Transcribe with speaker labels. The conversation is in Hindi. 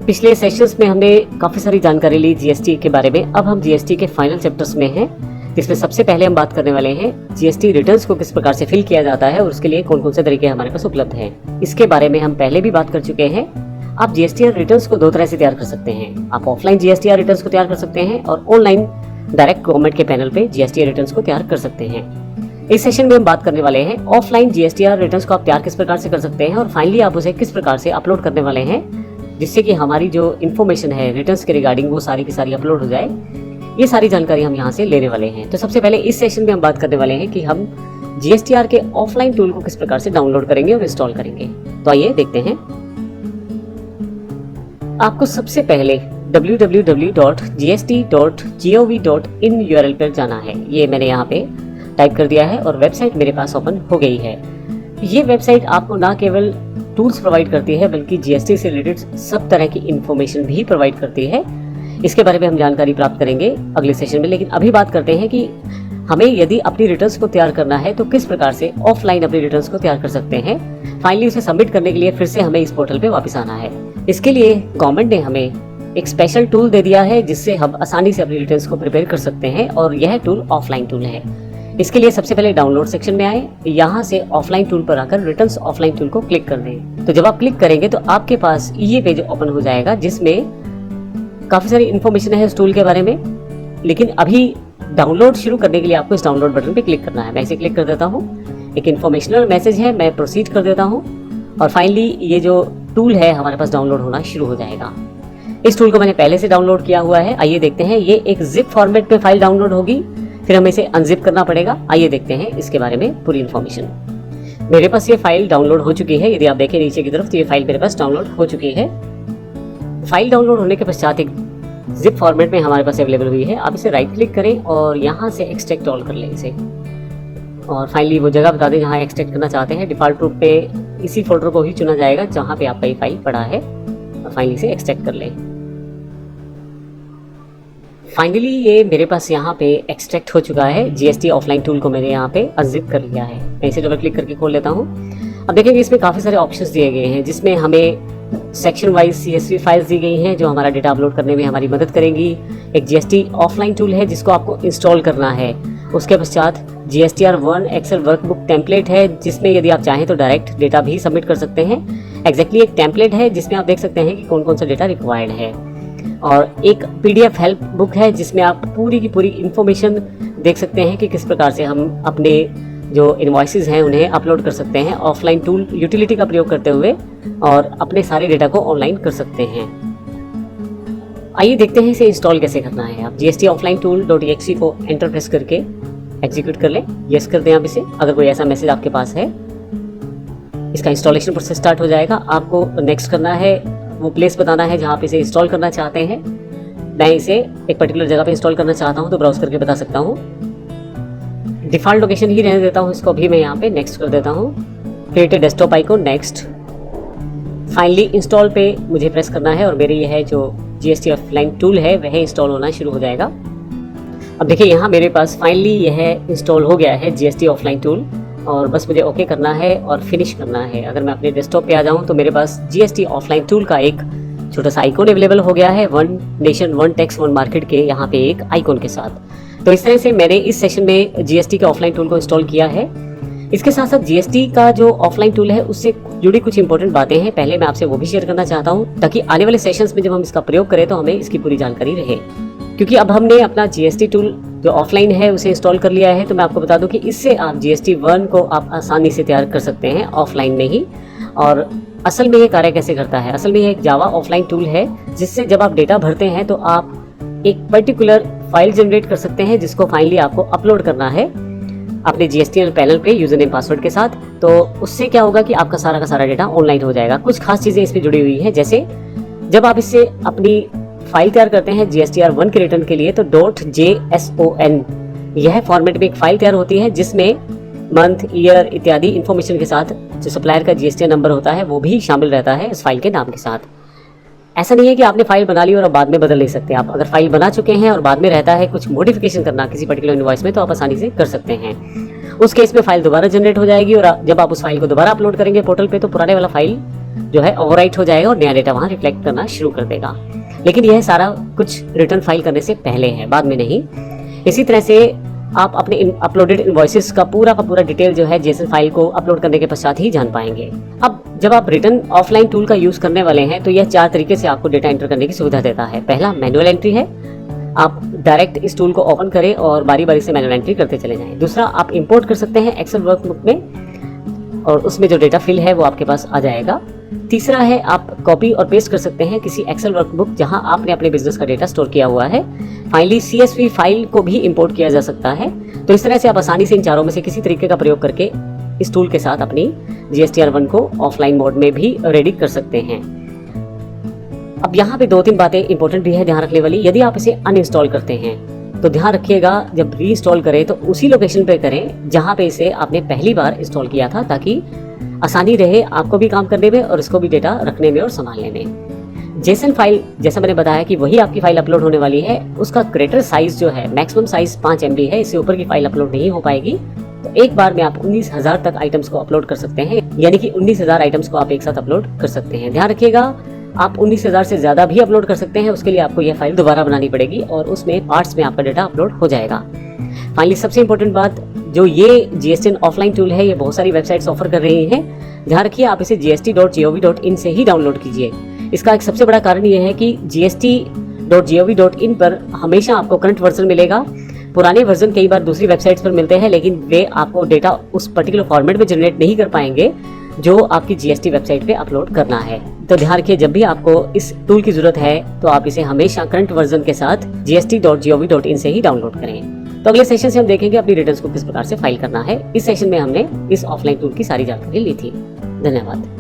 Speaker 1: पिछले सेशंस में हमने काफ़ी सारी जानकारी ली जीएसटी के बारे में। अब हम जीएसटी के फाइनल चैप्टर्स में हैं, जिसमें सबसे पहले हम बात करने वाले हैं जीएसटी रिटर्न्स को किस प्रकार से फिल किया जाता है और उसके लिए कौन कौन से तरीके हमारे पास उपलब्ध हैं। इसके बारे में हम पहले भी बात कर चुके हैं। आप जीएसटीआर रिटर्न्स को 2 तरह से तैयार कर सकते हैं। आप ऑफलाइन जीएसटीआर रिटर्न्स को तैयार कर सकते हैं और ऑनलाइन डायरेक्ट गवर्नमेंट के पैनल पे जीएसटीआर रिटर्न्स को तैयार कर सकते हैं। इस सेशन में हम बात करने वाले हैं ऑफलाइन जीएसटीआर रिटर्न्स को आप तैयार किस प्रकार से कर सकते हैं और फाइनली आप उसे किस प्रकार से अपलोड करने वाले हैं, जिससे कि हमारी जो इन्फॉर्मेशन है रिटर्न्स के रिगार्डिंग वो सारी की सारी अपलोड हो जाए। ये सारी जानकारी हम यहाँ से लेने वाले हैं। तो सबसे पहले इस सेशन में हम बात करने वाले हैं कि हम जीएसटीआर के ऑफलाइन टूल को किस प्रकार से डाउनलोड करेंगे और इंस्टॉल करेंगे। तो आइए देखते हैं। आपको सबसे पहले www.gst.gov.in URL पर जाना है। ये मैंने यहाँ पे टाइप कर दिया है और वेबसाइट मेरे पास ओपन हो गई है। ये वेबसाइट आपको ना केवल टूल्स प्रोवाइड करती है बल्कि जीएसटी से रिलेटेड सब तरह की इंफॉर्मेशन भी प्रोवाइड करती है। इसके बारे में हम जानकारी प्राप्त करेंगे अगले सेशन में, लेकिन अभी बात करते हैं कि हमें यदि अपनी रिटर्न्स को तैयार करना है तो किस प्रकार से ऑफलाइन अपनी रिटर्न्स को तैयार कर सकते हैं। फाइनली उसे सबमिट करने के लिए फिर से हमें इस पोर्टल पे वापस आना है। इसके लिए गवर्नमेंट ने हमें एक स्पेशल टूल दे दिया है जिससे हम आसानी से अपनी रिटर्न्स को प्रिपेयर कर सकते हैं और यह टूल ऑफलाइन टूल है। इसके लिए सबसे पहले डाउनलोड सेक्शन में आए, यहाँ से ऑफलाइन टूल पर आकर रिटर्न्स ऑफलाइन टूल को क्लिक कर दें। तो जब आप क्लिक करेंगे तो आपके पास ये पेज ओपन हो जाएगा जिसमें काफी सारी इन्फॉर्मेशन है इस टूल के बारे में, लेकिन अभी डाउनलोड शुरू करने के लिए आपको इस डाउनलोड बटन पे क्लिक करना है। मैं इसे क्लिक कर देता हूँ। एक इन्फॉर्मेशनल मैसेज है, मैं प्रोसीड कर देता हूँ और फाइनली ये जो टूल है हमारे पास डाउनलोड होना शुरू हो जाएगा। इस टूल को मैंने पहले से डाउनलोड किया हुआ है। आइए देखते हैं। ये एक जिप फॉर्मेट में फाइल डाउनलोड होगी, फिर हमें इसे अनजिप करना पड़ेगा। आइए देखते हैं इसके बारे में पूरी इन्फॉर्मेशन। मेरे पास ये फाइल डाउनलोड हो चुकी है। यदि आप देखें नीचे की तरफ तो ये फाइल मेरे पास डाउनलोड हो चुकी है। फाइल डाउनलोड होने के पश्चात एक जिप फॉर्मेट में हमारे पास अवेलेबल हुई है। आप इसे राइट क्लिक करें और यहाँ से एक्सट्रैक्ट ऑल कर लें इसे, और फाइनली वो जगह बता दें जहाँ एक्सट्रैक्ट करना चाहते हैं। डिफॉल्ट रूप पे इसी फोल्डर को ही चुना जाएगा जहाँ पे आपका ये फाइल पड़ा है और फाइनली इसे एक्सट्रैक्ट कर लें। फाइनली ये मेरे पास यहाँ पे एक्सट्रैक्ट हो चुका है। जीएसटी ऑफलाइन टूल को मैंने यहाँ पे अनजिप कर लिया है। मैं इसे डबल क्लिक करके खोल लेता हूँ। अब देखेंगे इसमें काफ़ी सारे ऑप्शंस दिए गए हैं जिसमें हमें सेक्शन वाइज CSV फाइल्स दी गई हैं जो हमारा डेटा अपलोड करने में हमारी मदद करेंगी। एक जीएसटी ऑफलाइन टूल है जिसको आपको इंस्टॉल करना है। उसके पश्चात GSTR1 एक्सेल वर्कबुक टेम्पलेट है जिसमें यदि आप चाहें तो डायरेक्ट डेटा भी सबमिट कर सकते हैं। एग्जैक्टली एक टेम्पलेट है जिसमें आप देख सकते हैं कि कौन कौन सा डेटा रिक्वायर्ड है, और एक PDF हेल्प बुक है जिसमें आप पूरी की पूरी इंफॉर्मेशन देख सकते हैं कि किस प्रकार से हम अपने जो इनवॉइसेस हैं उन्हें अपलोड कर सकते हैं ऑफलाइन टूल यूटिलिटी का प्रयोग करते हुए और अपने सारे डेटा को ऑनलाइन कर सकते हैं। आइए देखते हैं इसे इंस्टॉल कैसे करना है। आप gstofflinetool.exe को एंटर प्रेस करके एग्जीक्यूट कर लें। यस कर दें आप इसे। अगर कोई ऐसा मैसेज आपके पास है, इसका इंस्टॉलेशन प्रोसेस स्टार्ट हो जाएगा। आपको नेक्स्ट करना है, वो प्लेस बताना है जहाँ पे इसे इंस्टॉल करना चाहते हैं। मैं इसे एक पर्टिकुलर जगह पे इंस्टॉल करना चाहता हूँ तो ब्राउज करके बता सकता हूँ। डिफ़ॉल्ट लोकेशन ही रहने देता हूँ इसको। अभी मैं यहाँ पे नेक्स्ट कर देता हूँ। Create desktop icon, next. Finally install पे मुझे प्रेस करना है और मेरे ये है जो जीएसटी ऑफलाइन टूल है वह इंस्टॉल होना शुरू हो जाएगा। अब देखिए यहाँ मेरे पास फाइनली यह इंस्टॉल हो गया है जीएसटी ऑफलाइन टूल, और बस मुझे ओके करना है और फिनिश करना है। अगर मैं अपने डेस्कटॉप पे आ जाऊँ तो मेरे पास जीएसटी ऑफलाइन टूल का एक छोटा सा आइकॉन अवेलेबल हो गया है, one nation one tax one market के यहाँ पे एक आइकॉन के साथ। तो इस तरह से मैंने इस सेशन में जीएसटी के ऑफलाइन टूल को इंस्टॉल किया है। इसके साथ साथ जीएसटी का जो ऑफलाइन टूल है उससे जुड़ी कुछ इंपॉर्टेंट बातें हैं, पहले मैं आपसे वो भी शेयर करना चाहता हूँ ताकि आने वाले सेशंस में जब हम इसका प्रयोग करें तो हमें इसकी पूरी जानकारी रहे। क्योंकि अब हमने अपना जीएसटी टूल जो ऑफलाइन है उसे इंस्टॉल कर लिया है, तो मैं आपको बता दूं कि इससे आप GST1 को आप आसानी से तैयार कर सकते हैं ऑफलाइन में ही। और असल में ये कार्य कैसे करता है, असल में ये एक जावा ऑफलाइन टूल है जिससे जब आप डेटा भरते हैं तो आप एक पर्टिकुलर फाइल जनरेट कर सकते हैं जिसको फाइनली आपको अपलोड करना है अपने GSTN पैनल पे यूजर नेम पासवर्ड के साथ। तो उससे क्या होगा कि आपका सारा का सारा डेटा ऑनलाइन हो जाएगा। कुछ खास चीज़ें इसमें जुड़ी हुई हैं, जैसे जब आप इससे अपनी फाइल तैयार करते हैं GSTR1 के रिटर्न के लिए तो .json यह फॉर्मेट में एक फाइल तैयार होती है जिसमें मंथ, ईयर इत्यादि इन्फॉर्मेशन के साथ जो सप्लायर का GSTN नंबर होता है वो भी शामिल रहता है इस फाइल के नाम के साथ। ऐसा नहीं है कि आपने फाइल बना ली और अब बाद में बदल नहीं सकते। आप अगर फाइल बना चुके हैं और बाद में रहता है कुछ मॉडिफिकेशन करना किसी पर्टिकुलर इनवॉइस में तो आप आसानी से कर सकते हैं। उस केस में फाइल दोबारा जनरेट हो जाएगी और जब आप उस फाइल को दोबारा अपलोड करेंगे पोर्टल पे तो पुराने वाला फाइल जो है ओवरराइट हो जाएगा और नया डेटा वहाँ रिफ्लेक्ट करना शुरू कर देगा। लेकिन यह सारा कुछ रिटर्न फाइल करने से पहले है, बाद में नहीं। इसी तरह से आप अपने अपलोडेड इनवॉइसेस का पूरा डिटेल जो है जेसन फाइल को अपलोड करने के पश्चात ही जान पाएंगे। अब जब आप रिटर्न ऑफलाइन टूल का यूज करने वाले हैं तो यह 4 तरीके से आपको डेटा एंटर करने की सुविधा देता है। पहला मैनुअल एंट्री है, आप डायरेक्ट इस टूल को ओपन करें और बारी बारी से मैनुअल एंट्री करते चले जाएं। दूसरा, आप इंपोर्ट कर सकते हैं एक्सेल वर्कबुक में और उसमें जो डेटा फिल है वो आपके पास आ जाएगा। तीसरा है, आप कॉपी और पेस्ट कर सकते हैं किसी एक्सेल वर्कबुक जहां आपने अपने बिजनेस का डेटा स्टोर किया हुआ है। फाइनली CSV फाइल को भी इंपोर्ट किया जा सकता है। तो इस तरह से आप आसानी से इन चारों में से किसी तरीके का प्रयोग करके इस टूल के साथ अपनी GSTR1 को ऑफलाइन मोड में भी रेडी कर सकते हैं। अब यहाँ पे 2-3 बातें इंपॉर्टेंट भी है ध्यान रखने वाली। यदि आप इसे अनइंस्टॉल करते हैं तो ध्यान रखिएगा, जब रीइंस्टॉल करें तो उसी लोकेशन पे करें जहाँ पे इसे आपने पहली बार इंस्टॉल किया था, ताकि आसानी रहे आपको भी काम करने में और इसको भी डेटा रखने में और संभालने में। जेसन फाइल, जैसा मैंने बताया कि वही आपकी फाइल अपलोड होने वाली है, उसका ग्रेटर साइज जो है मैक्सिमम साइज 5 MB है, इससे ऊपर की फाइल अपलोड नहीं हो पाएगी। तो एक बार में आप 19,000 तक आइटम्स को अपलोड कर सकते हैं, यानी कि 19,000 आइटम्स को आप एक साथ अपलोड कर सकते हैं। ध्यान रखिएगा, आप 19,000 से ज्यादा भी अपलोड कर सकते हैं, उसके लिए आपको यह फाइल दोबारा बनानी पड़ेगी और उसमें पार्ट्स में आपका डेटा अपलोड हो जाएगा। फाइनली सबसे इंपॉर्टेंट बात, जो ये GST ऑफलाइन टूल है, ये बहुत सारी वेबसाइट्स ऑफर कर रही हैं। ध्यान रखिए, आप इसे gst.gov.in से ही डाउनलोड कीजिए। इसका एक सबसे बड़ा कारण यह है कि gst.gov.in पर हमेशा आपको करंट वर्जन मिलेगा। पुराने वर्जन कई बार दूसरी वेबसाइट्स पर मिलते हैं, लेकिन वे आपको डेटा उस पर्टिकुलर फॉर्मेट में जनरेट नहीं कर पाएंगे जो आपकी GST वेबसाइट पे अपलोड करना है। तो ध्यान रखिए, जब भी आपको इस टूल की जरूरत है तो आप इसे हमेशा करंट वर्जन के साथ gst.gov.in से ही डाउनलोड करें। तो अगले सेशन से हम देखेंगे अपनी रिटर्न्स को किस प्रकार से फाइल करना है। इस सेशन में हमने इस ऑफलाइन टूल की सारी जानकारी ली थी। धन्यवाद।